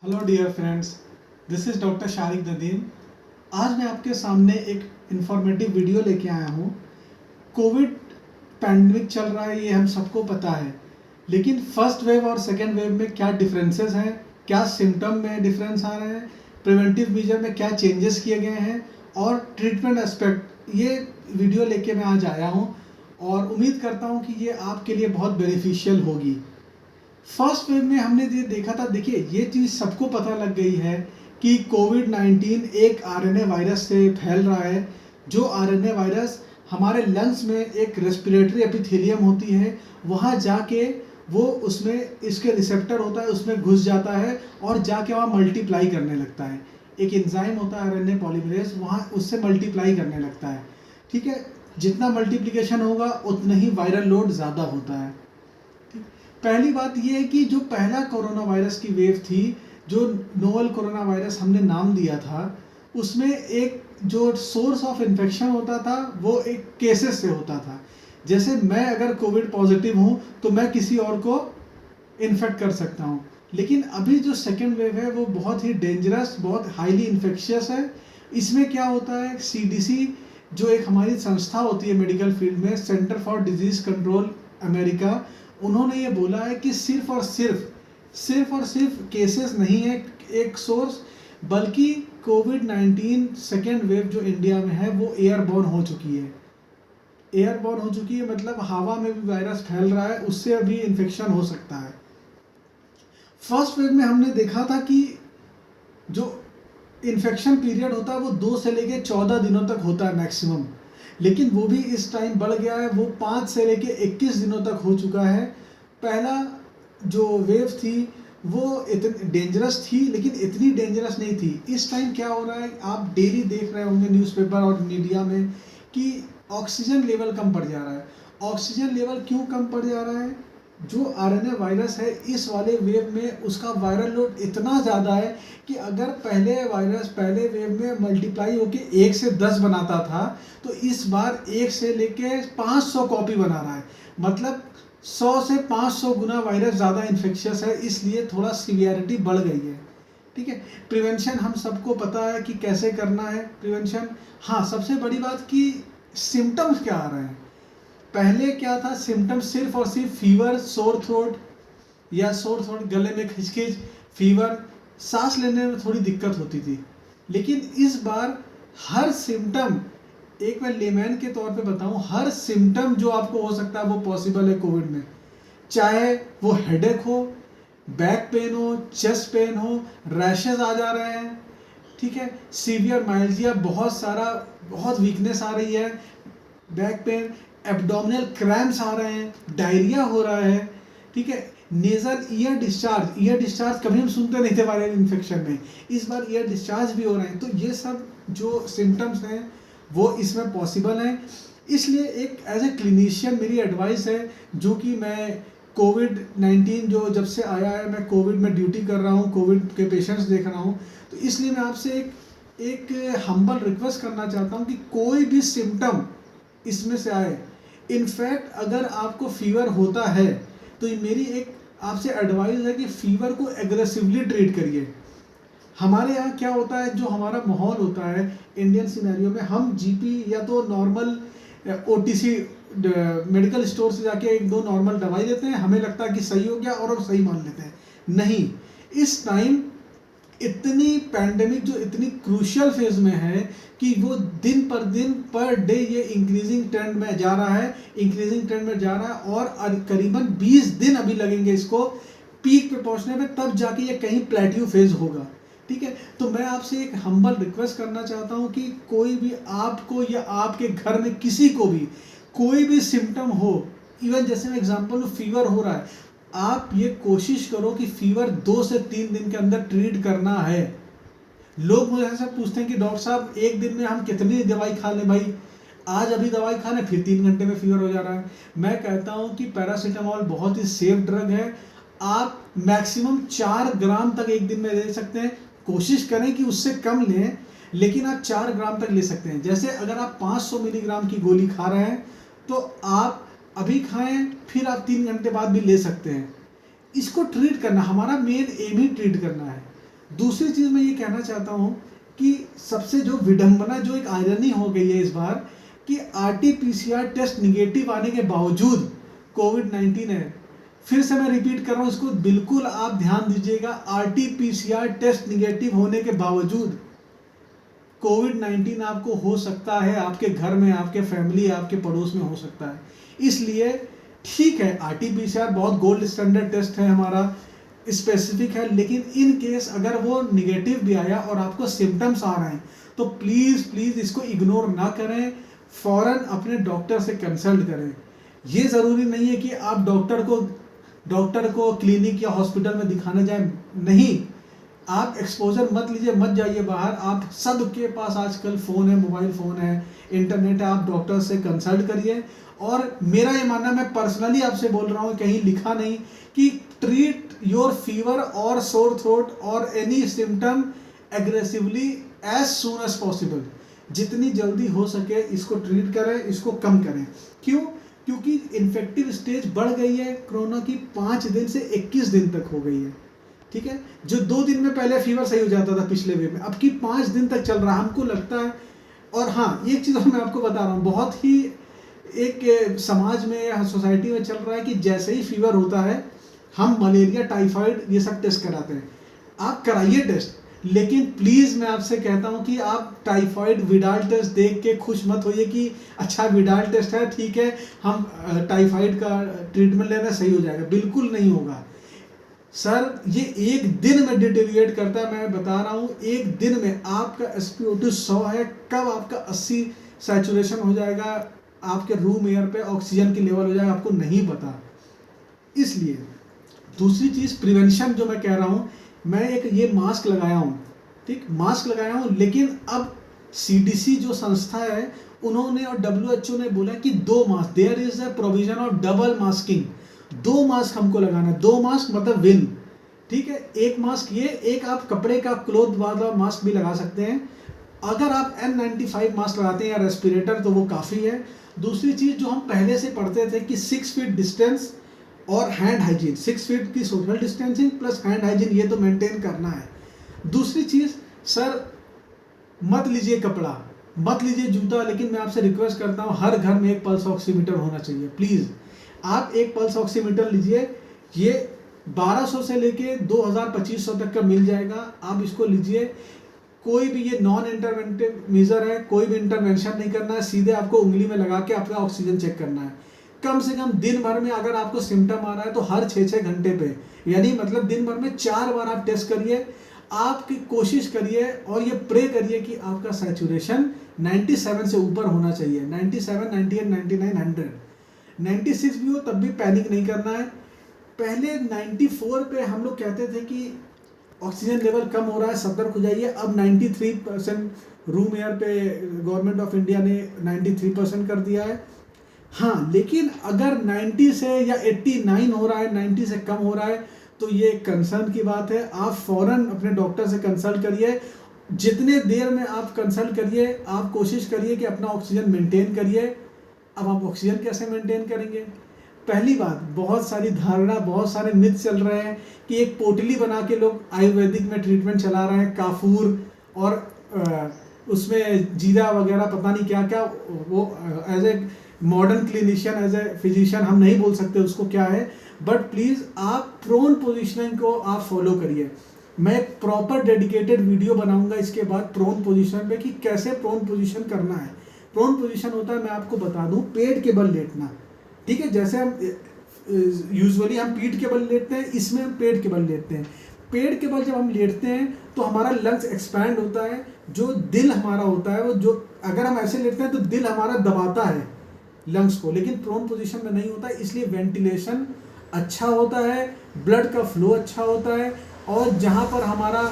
Hello dear friends, this is doctor Shariq Nadeem. आज मैं आपके सामने एक इन्फॉर्मेटिव वीडियो लेके आया हूँ। कोविड पैंडमिक चल रहा है, ये हम सबको पता है, लेकिन फर्स्ट वेव और सेकेंड वेव में क्या डिफरेंसेस हैं, क्या सिम्टम में डिफरेंस आ रहे हैं, प्रिवेंटिव मेजर में क्या चेंजेस किए गए हैं और ट्रीटमेंट एस्पेक्ट, ये वीडियो लेके मैं आज आया हूँ और उम्मीद करता हूँ कि ये आपके लिए बहुत बेनिफिशियल होगी। फर्स्ट वेव में हमने ये देखा था, देखिए ये चीज़ सबको पता लग गई है कि कोविड-19 एक आरएनए वायरस से फैल रहा है। जो आरएनए वायरस हमारे लंग्स में एक रेस्पिरेटरी एपिथेलियम होती है, वहाँ जाके वो उसमें इसके रिसेप्टर होता है, उसमें घुस जाता है और जाके वहाँ मल्टीप्लाई करने लगता है। एक एंजाइम होता है आरएनए पॉलीमरेज, वहाँ उससे मल्टीप्लाई करने लगता है। ठीक है, जितना मल्टीप्लिकेशन होगा उतना ही वायरल लोड ज़्यादा होता है। पहली बात यह है कि जो पहला कोरोना वायरस की वेव थी, जो नोवल कोरोना वायरस हमने नाम दिया था, उसमें एक जो सोर्स ऑफ इन्फेक्शन होता था वो एक केसेस से होता था। जैसे मैं अगर कोविड पॉजिटिव हूँ तो मैं किसी और को इन्फेक्ट कर सकता हूँ, लेकिन अभी जो सेकेंड वेव है वो बहुत ही डेंजरस, बहुत हाईली इन्फेक्शियस है। इसमें क्या होता है, सीडीसी जो एक हमारी संस्था होती है मेडिकल फील्ड में, centre for disease control America, उन्होंने ये बोला है कि सिर्फ और सिर्फ केसेस नहीं है एक सोर्स, बल्कि कोविड-19 सेकेंड वेव जो इंडिया में है वो एयरबॉर्न हो चुकी है। एयरबॉर्न हो चुकी है मतलब हवा में भी वायरस फैल रहा है, उससे अभी इन्फेक्शन हो सकता है। फर्स्ट वेव में हमने देखा था कि जो इन्फेक्शन पीरियड होता है वो 2 से लेके 14 दिनों तक होता है मैक्सिमम, लेकिन वो भी इस टाइम बढ़ गया है, वो 5 से लेके 21 दिनों तक हो चुका है। पहला जो वेव थी वो इतनी डेंजरस थी, लेकिन इतनी डेंजरस नहीं थी। इस टाइम क्या हो रहा है, आप डेली देख रहे होंगे न्यूज़पेपर और मीडिया में कि ऑक्सीजन लेवल कम पड़ जा रहा है। ऑक्सीजन लेवल क्यों कम पड़ जा रहा है? जो आरएनए वायरस है इस वाले वेव में उसका वायरल लोड इतना ज़्यादा है कि अगर पहले वेव में मल्टीप्लाई होके 1 से 10 बनाता था, तो इस बार 1 से लेके 500 कॉपी बना रहा है। मतलब 100 से 500 गुना वायरस ज़्यादा इन्फेक्शियस है, इसलिए थोड़ा सीवियरिटी बढ़ गई है। ठीक है, प्रिवेंशन हम सबको पता है कि कैसे करना है प्रिवेंशन। हाँ, सबसे बड़ी बात कि सिम्टम्स क्या आ रहे हैं। पहले क्या था, सिम्टम सिर्फ और सिर्फ फीवर, सोर थ्रोट या सोर थ्रोट, गले में खिंचखिंच, फीवर, सांस लेने में थोड़ी दिक्कत होती थी। लेकिन इस बार हर सिम्टम, एक मैं लेमैन के तौर पे बताऊं, हर सिम्टम जो आपको हो सकता है वो पॉसिबल है कोविड में। चाहे वो हेडेक हो, बैक पेन हो, चेस्ट पेन हो, रैशेज आ जा रहे हैं, ठीक है, सीवियर माइल्जिया, बहुत वीकनेस आ रही है, बैक पेन, एब्डोमिनल क्रैम्प्स आ रहे हैं, डायरिया हो रहा है, ठीक है, नेजल ईयर डिस्चार्ज कभी हम सुनते नहीं थे वायरल इन्फेक्शन में, इस बार ईयर डिस्चार्ज भी हो रहे हैं। तो ये सब जो सिम्टम्स हैं वो इसमें पॉसिबल हैं। इसलिए एक एज ए क्लिनिशियन मेरी एडवाइस है, जो कि मैं कोविड-19 जो जब से आया है, मैं कोविड में ड्यूटी कर रहा हूँ, कोविड के पेशेंट्स देख रहा हूँ, तो इसलिए मैं आपसे एक हम्बल रिक्वेस्ट करना चाहता हूँ कि कोई भी सिम्टम इसमें से आए, इनफैक्ट अगर आपको फीवर होता है तो मेरी एक आपसे एडवाइस है कि फीवर को एग्रेसिवली ट्रीट करिए। हमारे यहाँ क्या होता है, जो हमारा माहौल होता है इंडियन सिनेरियो में, हम जीपी या तो नॉर्मल ओटीसी मेडिकल स्टोर से जाके 1-2 नॉर्मल दवाई लेते हैं, हमें लगता है कि सही हो गया और हम सही मान लेते हैं। नहीं, इस टाइम इतनी पैंडेमिक जो इतनी क्रूशियल फेज में है कि वो दिन पर डे ये इंक्रीजिंग ट्रेंड में जा रहा है और करीबन 20 दिन अभी लगेंगे इसको पीक पे पहुंचने में, तब जाके ये कहीं प्लेट्यू फेज होगा। ठीक है, तो मैं आपसे एक हम्बल रिक्वेस्ट करना चाहता हूं कि कोई भी आपको या आपके घर में किसी को भी कोई भी सिम्टम हो, इवन जैसे मैं एग्जांपल फीवर हो रहा है, आप ये कोशिश करो कि फीवर 2 से 3 दिन के अंदर ट्रीट करना है। लोग मुझे ऐसा पूछते हैं कि डॉक्टर साहब एक दिन में हम कितनी दवाई खा लें भाई, आज अभी दवाई खा लें फिर 3 घंटे में फीवर हो जा रहा है। मैं कहता हूं कि पैरासीटामोल बहुत ही सेफ ड्रग है, आप मैक्सिमम 4 ग्राम तक एक दिन में ले सकते हैं। कोशिश करें कि उससे कम लें, लेकिन आप 4 ग्राम तक ले सकते हैं। जैसे अगर आप 500 मिलीग्राम की गोली खा रहे हैं तो आप अभी खाएं, फिर आप 3 घंटे बाद भी ले सकते हैं। इसको ट्रीट करना, हमारा मेन एम ही ट्रीट करना है। दूसरी चीज़ मैं ये कहना चाहता हूँ कि सबसे जो विडंबना, जो एक आयरनी हो गई है इस बार, कि RT-PCR टेस्ट निगेटिव आने के बावजूद कोविड-19 है। फिर से मैं रिपीट कर रहा हूँ, इसको बिल्कुल आप ध्यान दीजिएगा। RT-PCR टेस्ट निगेटिव होने के बावजूद कोविड-19 आपको हो सकता है, आपके घर में, आपके फैमिली, आपके पड़ोस में हो सकता है। इसलिए ठीक है, RT-PCR बहुत गोल्ड स्टैंडर्ड टेस्ट है हमारा, स्पेसिफिक है, लेकिन इन केस अगर वो निगेटिव भी आया और आपको सिम्टम्स आ रहे हैं तो प्लीज़ प्लीज़ इसको इग्नोर ना करें, फ़ौरन अपने डॉक्टर से कंसल्ट करें। ये ज़रूरी नहीं है कि आप डॉक्टर को क्लिनिक या हॉस्पिटल में दिखाने जाएं, नहीं। आप एक्सपोजर मत लीजिए, मत जाइए बाहर। आप सबके पास आजकल फ़ोन है, मोबाइल फ़ोन है, इंटरनेट है, आप डॉक्टर से कंसल्ट करिए। और मेरा ये मानना, मैं पर्सनली आपसे बोल रहा हूँ, कहीं लिखा नहीं, कि ट्रीट योर फीवर और सोर थ्रोट और any symptom aggressively as soon as possible. जितनी जल्दी हो सके इसको ट्रीट करें, इसको कम करें। क्यों? क्योंकि इन्फेक्टिव स्टेज बढ़ गई है कोरोना की, 5 दिन से 21 दिन तक हो गई है। ठीक है, जो 2 दिन में पहले फीवर सही हो जाता था पिछले वेव में, अब की 5 दिन तक चल रहा है, हमको लगता है। और हाँ, एक चीज़ मैं आपको बता रहा हूँ, बहुत ही एक समाज में या सोसाइटी में चल रहा है कि जैसे ही फीवर होता है हम मलेरिया, टाइफाइड, ये सब टेस्ट कराते हैं। आप कराइए टेस्ट, लेकिन प्लीज़ मैं आपसे कहता हूं कि आप टाइफाइड विडाल टेस्ट देख के खुश मत होइए कि अच्छा विडाल टेस्ट है, ठीक है, हम टाइफाइड का ट्रीटमेंट लेना सही हो जाएगा। बिल्कुल नहीं होगा सर, ये एक दिन में डिटेरिएट करता है। मैं बता रहा हूँ, एक दिन में आपका SpO2 100 है, कब आपका 80 सैचुरेशन हो जाएगा, आपके रूम एयर पे ऑक्सीजन की लेवल हो जाएगा, आपको नहीं पता। इसलिए दूसरी चीज़ प्रिवेंशन जो मैं कह रहा हूँ, मैं एक ये मास्क लगाया हूँ, ठीक, मास्क लगाया हूँ, लेकिन अब CDC जो संस्था है उन्होंने और WHO ने बोला कि 2 mask, there is a provision of double masking. 2 mask हमको लगाना है, 2 मास्क मतलब विन, ठीक है। एक मास्क ये, एक आप कपड़े का क्लोथ वाला मास्क भी लगा सकते हैं। अगर आप N95 मास्क लगाते हैं या रेस्पिरेटर तो वो काफ़ी है। दूसरी चीज़ जो हम पहले से पढ़ते थे कि 6 फीट डिस्टेंस और हैंड हाइजीन, 6 फीट की social distancing plus hand hygiene, ये तो मेंटेन करना है। दूसरी चीज़ सर, मत लीजिए कपड़ा, मत लीजिए जूता, लेकिन मैं आपसे रिक्वेस्ट करता हूँ हर घर में एक पल्स ऑक्सीमीटर होना चाहिए। प्लीज़ आप एक पल्स ऑक्सीमीटर लीजिए, ये 1200 से लेके 2000-2500 तक का मिल जाएगा, आप इसको लीजिए। कोई भी ये नॉन इंटरवेंटिव मेजर है, कोई भी इंटरवेंशन नहीं करना है, सीधे आपको उंगली में लगा के अपना ऑक्सीजन चेक करना है। कम से कम दिन भर में अगर आपको सिम्टम आ रहा है तो हर 6-6 घंटे पे, यानी मतलब दिन भर में 4 बार आप टेस्ट करिए। आपकी कोशिश करिए और ये प्रे करिए कि आपका सैचुरेशन 97 से ऊपर होना चाहिए, 97, 98, 99, 100। 96 भी हो तब भी पैनिक नहीं करना है। पहले 94 पे हम लोग कहते थे कि ऑक्सीजन लेवल कम हो रहा है, सतर्क हो जाइए। अब 93% रूम एयर पे गवर्नमेंट ऑफ इंडिया ने 93% कर दिया है। हाँ, लेकिन अगर 90 से या 89 हो रहा है, 90 से कम हो रहा है, तो ये कंसर्न की बात है। आप फ़ौरन अपने डॉक्टर से कंसल्ट करिए। जितने देर में आप कंसल्ट करिए, आप कोशिश करिए कि अपना ऑक्सीजन मेंटेन करिए। अब आप ऑक्सीजन कैसे मेंटेन करेंगे? पहली बात, बहुत सारी धारणा, बहुत सारे मिथ चल रहे हैं कि एक पोटली बना के लोग आयुर्वेदिक में ट्रीटमेंट चला रहे हैं, काफूर और उसमें जीरा वगैरह, पता नहीं क्या क्या। वो as a modern clinician, as a physician हम नहीं बोल सकते उसको क्या है, बट प्लीज़ आप प्रोन पोजिशनिंग को आप फॉलो करिए। मैं एक प्रॉपर डेडिकेटेड वीडियो बनाऊंगा इसके बाद प्रोन पोजीशन पे कि कैसे प्रोन पोजीशन करना है। प्रोन पोजीशन होता है, मैं आपको बता दूं, पेट के बल लेटना, ठीक है। जैसे हम यूजुअली हम पीठ के बल लेटते हैं, इसमें हम पेट के बल लेटते हैं। पेट के बल जब हम लेटते हैं तो हमारा लंग्स एक्सपैंड होता है, जो दिल हमारा होता है वो, जो अगर हम ऐसे लेटते हैं तो दिल हमारा दबाता है लंग्स को, लेकिन प्रोन पोजीशन में नहीं होता। इसलिए वेंटिलेशन अच्छा होता है, ब्लड का फ्लो अच्छा होता है, और जहाँ पर हमारा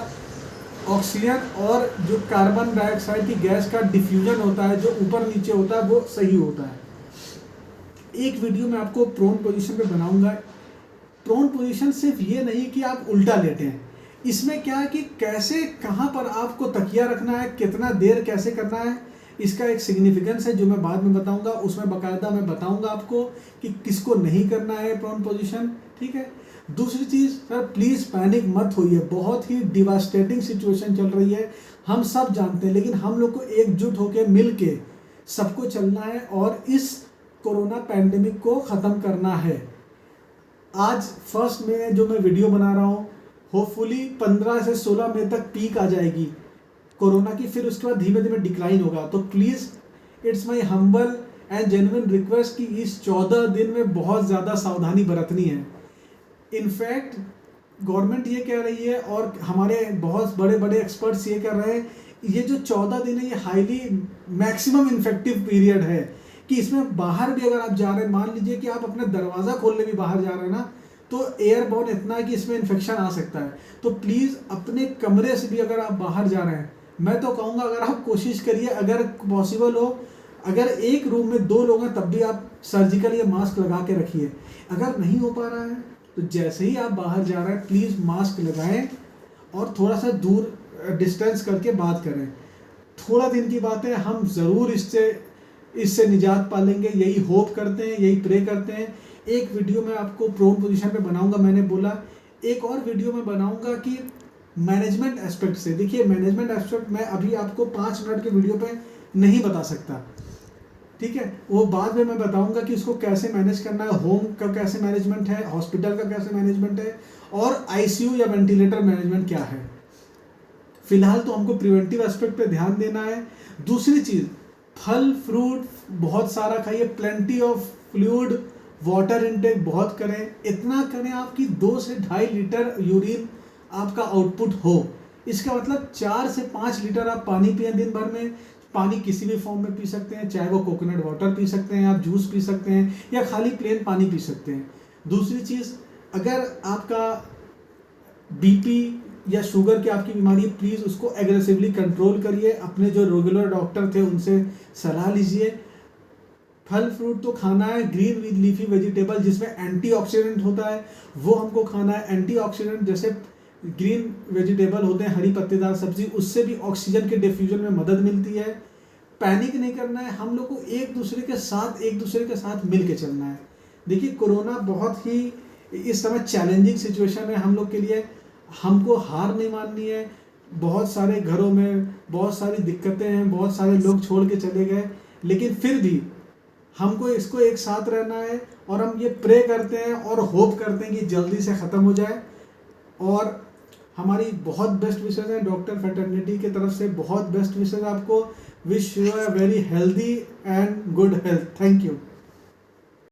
ऑक्सीजन और जो कार्बन डाइऑक्साइड की गैस का डिफ्यूजन होता है, जो ऊपर नीचे होता है, वो सही होता है। एक वीडियो मैं आपको प्रोन पोजीशन पे बनाऊंगा। प्रोन पोजीशन सिर्फ ये नहीं कि आप उल्टा लेटें, इसमें क्या है कि कैसे, कहाँ पर आपको तकिया रखना है, कितना देर कैसे करना है, इसका एक सिग्निफिकेंस है जो मैं बाद में बताऊंगा। उसमें बाकायदा मैं बताऊंगा आपको कि किसको नहीं करना है प्रोन पोजीशन, ठीक है। दूसरी चीज़ सर, प्लीज़ पैनिक मत होइए, बहुत ही डिवास्टेटिंग सिचुएशन चल रही है, हम सब जानते हैं, लेकिन हम लोग को एकजुट होकर मिल के सबको चलना है और इस कोरोना पैंडेमिक को ख़त्म करना है। आज 1 मई जो मैं वीडियो बना रहा हूँ, होपफुली 15 से 16 मई तक पीक आ जाएगी कोरोना की, फिर उसके बाद धीमे धीमे डिक्लाइन होगा। तो please it's my humble and genuine request कि इस 14 दिन में बहुत ज़्यादा सावधानी बरतनी है। इनफैक्ट गवर्नमेंट ये कह रही है और हमारे बहुत बड़े बड़े एक्सपर्ट्स ये कह रहे हैं, ये जो 14 दिन है ये हाईली मैक्सिमम इन्फेक्टिव पीरियड है, कि इसमें बाहर भी अगर आप जा रहे हैं, मान लीजिए कि आप अपना दरवाज़ा खोलने भी बाहर जा रहे हैं ना, तो एयरबॉर्न इतना है कि इसमें इन्फेक्शन आ सकता है। तो प्लीज़ अपने कमरे से भी अगर आप बाहर जा रहे हैं, मैं तो कहूँगा अगर आप कोशिश करिए, अगर पॉसिबल हो, अगर एक रूम में 2 लोग हैं तब भी आप सर्जिकल या मास्क लगा के रखिए। अगर नहीं हो पा रहा है तो जैसे ही आप बाहर जा रहे हैं प्लीज़ मास्क लगाएं और थोड़ा सा दूर डिस्टेंस करके बात करें। थोड़ा दिन की बात है, हम ज़रूर इससे निजात पालेंगे, यही होप करते हैं, यही प्रे करते हैं। एक वीडियो मैं आपको प्रोन पोजीशन पे बनाऊंगा, मैंने बोला एक और वीडियो में बनाऊंगा कि मैनेजमेंट एस्पेक्ट से। देखिए मैनेजमेंट एस्पेक्ट मैं अभी आपको 5 मिनट के वीडियो पे नहीं बता सकता, ठीक है, वो बाद में मैं बताऊंगा कि उसको कैसे मैनेज करना है, होम का कैसे मैनेजमेंट है, हॉस्पिटल का कैसे मैनेजमेंट है, और आईसीयू या वेंटिलेटर मैनेजमेंट क्या है। फिलहाल तो हमको प्रिवेंटिव एस्पेक्ट पे ध्यान देना है। दूसरी चीज़, फल फ्रूट बहुत सारा खाइए, plenty of fluid, water intake बहुत करें, इतना करें आपकी 2 से 2.5 लीटर यूरिन आपका आउटपुट हो। इसका मतलब 4 से 5 लीटर आप पानी पिए दिन भर में। पानी किसी भी फॉर्म में पी सकते हैं, चाहे वो कोकोनट वाटर पी सकते हैं, आप जूस पी सकते हैं, या खाली प्लेन पानी पी सकते हैं। दूसरी चीज़, अगर आपका बीपी या शुगर की आपकी बीमारी है, प्लीज़ उसको एग्रेसिवली कंट्रोल करिए, अपने जो रेगुलर डॉक्टर थे उनसे सलाह लीजिए। फल फ्रूट तो खाना है, ग्रीन विद लीफी वेजिटेबल जिसमें एंटीऑक्सीडेंट होता है वो हमको खाना है। एंटीऑक्सीडेंट जैसे ग्रीन वेजिटेबल होते हैं, हरी पत्तेदार सब्जी, उससे भी ऑक्सीजन के डिफ्यूजन में मदद मिलती है। पैनिक नहीं करना है, हम लोग को एक दूसरे के साथ मिल के चलना है। देखिए कोरोना बहुत ही इस समय चैलेंजिंग सिचुएशन है हम लोग के लिए, हमको हार नहीं माननी है। बहुत सारे घरों में बहुत सारी दिक्कतें हैं, बहुत सारे लोग छोड़ के चले गए, लेकिन फिर भी हमको इसको एक साथ रहना है, और हम ये प्रे करते हैं और होप करते हैं कि जल्दी से ख़त्म हो जाए। और हमारी बहुत बेस्ट विशेज़ हैं डॉक्टर फ्रेटर्निटी की तरफ से, बहुत बेस्ट विशेज़ आपको। Wish you a very healthy and good health. Thank you.